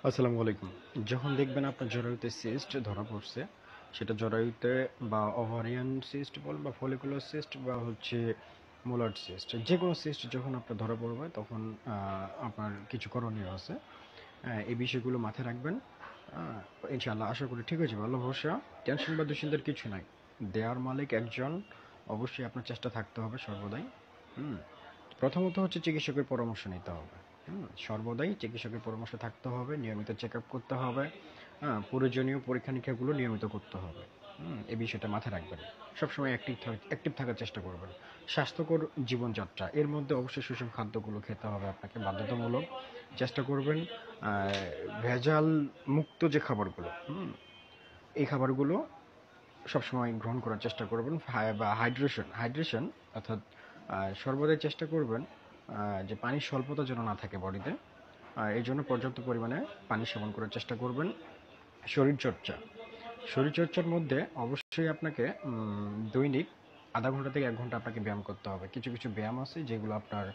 আসসালামু আলাইকুম। যখন দেখবেন আপনার জরায়ুতে সিস্ট ধরা পড়ছে, সেটা জরায়ুতে বা ওভারিয়ান সিস্ট বলেন বা ফলিকুলার সিস্ট বা হচ্ছে মোলার সিস্ট, যে কোনো সিস্ট যখন আপনার ধরা পড়বে তখন আপনার কিছু করণীয় আছে। এই বিষয়গুলো মাথায় রাখবেন। ইনশাআল্লাহ আশা করি ঠিক হয়ে যাবে। আল্লাহ ভরসা, টেনশন বা দুশ্চিন্তার কিছু নাই। দেয়ার মালিক একজন, অবশ্যই আপনার চেষ্টা থাকতে হবে সর্বদাই। হুম প্রথমত হচ্ছে চিকিৎসকের পরামর্শ নিতে হবে। সর্বদাই চিকিৎসকের পরামর্শ থাকতে হবে, নিয়মিত চেক আপ করতে হবে। প্রয়োজনীয় পরীক্ষা নিরীক্ষাগুলো নিয়মিত করতে হবে। এই বিষয়টা মাথায় রাখবেন। সবসময় অ্যাক্টিভ থাকার চেষ্টা করবেন। স্বাস্থ্যকর জীবনযাত্রা, এর মধ্যে অবশ্যই সুষম খাদ্যগুলো খেতে হবে আপনাকে বাধ্যতামূলক। চেষ্টা করবেন ভেজাল মুক্ত যে খাবারগুলো, এই খাবারগুলো সবসময় গ্রহণ করার চেষ্টা করবেন। বা হাইড্রেশন হাইড্রেশন অর্থাৎ সর্বদাই চেষ্টা করবেন যে পানির স্বল্পতা যেন না থাকে বডিতে। এই জন্য পর্যাপ্ত পরিমাণে পানি সেবন করার চেষ্টা করবেন। শরীরচর্চা, শরীরচর্চার মধ্যে অবশ্যই আপনাকে দৈনিক আধা ঘন্টা থেকে 1 ঘন্টা আপনাকে ব্যায়াম করতে হবে। কিছু কিছু ব্যায়াম আছে যেগুলো আপনার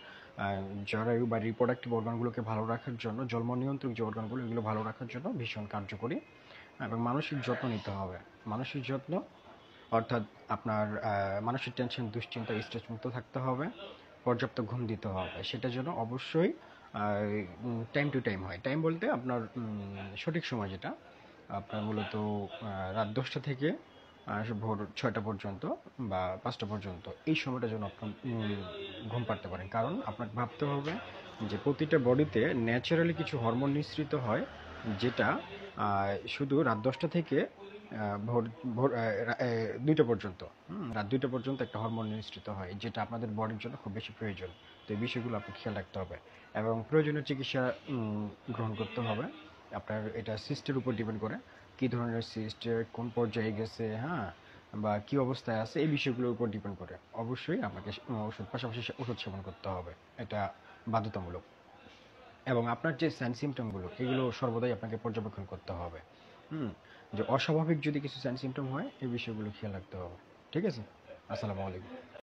জরায়ু বা রিপ্রোডাক্টিভ অর্গানগুলোকে ভালো রাখার জন্য, জন্ম নিয়ন্ত্রক যে অর্গানগুলো, এগুলো ভালো রাখার জন্য ভীষণ কার্যকরী। এবং মানসিক যত্ন নিতে হবে। মানসিক যত্ন অর্থাৎ আপনার মানসিক টেনশন, দুশ্চিন্তা, স্ট্রেস মুক্ত থাকতে হবে। পর্যাপ্ত ঘুম দিতে হবে। সেটা যেন অবশ্যই টাইম টু টাইম হয়। টাইম বলতে আপনার সঠিক সময় যেটা আপনার মূলত রাত 10টা থেকে ভোর 6টা পর্যন্ত বা 5টা পর্যন্ত, এই সময়টা যেন আপনি ঘুম পাড়তে পারেন। কারণ আপনাকে ভাবতে হবে যে প্রতিটা বডিতে ন্যাচারালি কিছু হরমোন নিঃসৃত হয়, যেটা শুধু রাত 10টা থেকে ভোর ভোর 2টা পর্যন্ত, রাত 2টা পর্যন্ত একটা হরমোন নিঃসৃত হয়, যেটা আপনাদের বডির জন্য খুব বেশি প্রয়োজন। তো এই বিষয়গুলো আপনাকে খেয়াল রাখতে হবে এবং প্রয়োজনীয় চিকিৎসা গ্রহণ করতে হবে। আপনার এটা সিস্টের উপর ডিপেন্ড করে, কী ধরনের সিস্ট, কোন পর্যায়ে গেছে, বা কী অবস্থায় আছে, এই বিষয়গুলোর উপর ডিপেন্ড করে অবশ্যই আপনাকে ওষুধ, পাশাপাশি ওষুধ সেবন করতে হবে। এটা বাধ্যতামূলক। এবং আপনার যে সাইন সিমটমগুলো, এগুলো সর্বদাই আপনাকে পর্যবেক্ষণ করতে হবে। হুম যে অস্বাভাবিক যদি কিছু সাইন সিমটম হয়, এই বিষয়গুলো খেয়াল রাখতে হবে। ঠিক আছে? আসসালামু আলাইকুম।